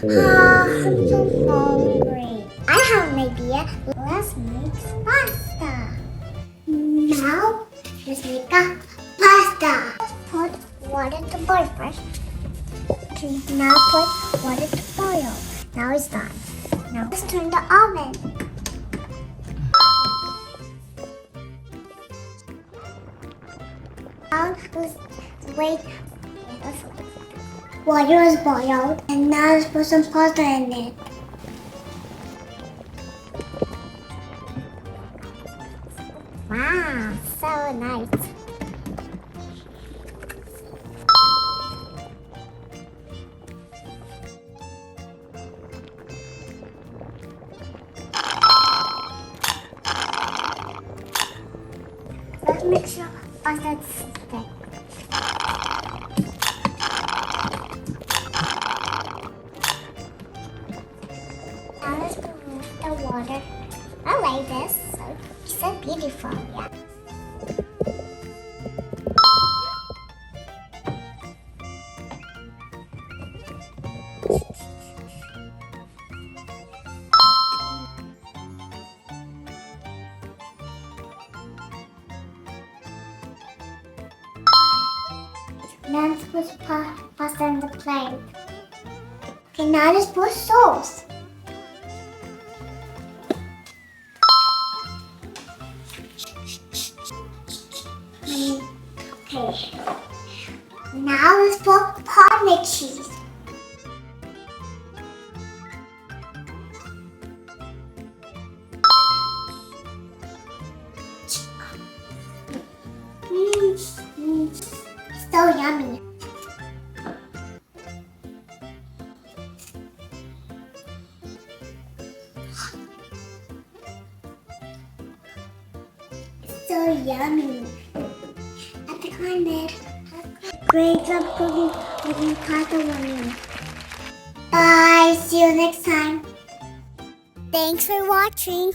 I'm so hungry. I have an idea. Let's make pasta. Now, let's make a pasta. Put water to boil first. Okay, now put water to boil. Now it's done. Now let's turn the oven. Now let's wait. Water is boiled, and now let's put some pasta in it. Wow, so nice. Let's make sure pasta is thick. Now let's remove the water. I like this. It's so beautiful, yeah. Now let's put pasta in the plate. Okay, now let's put sauce. Okay. Now let's put Parmesan cheese. So yummy. So yummy. At the corner. Great job cooking pasta for me. Bye. See you next time. Thanks for watching.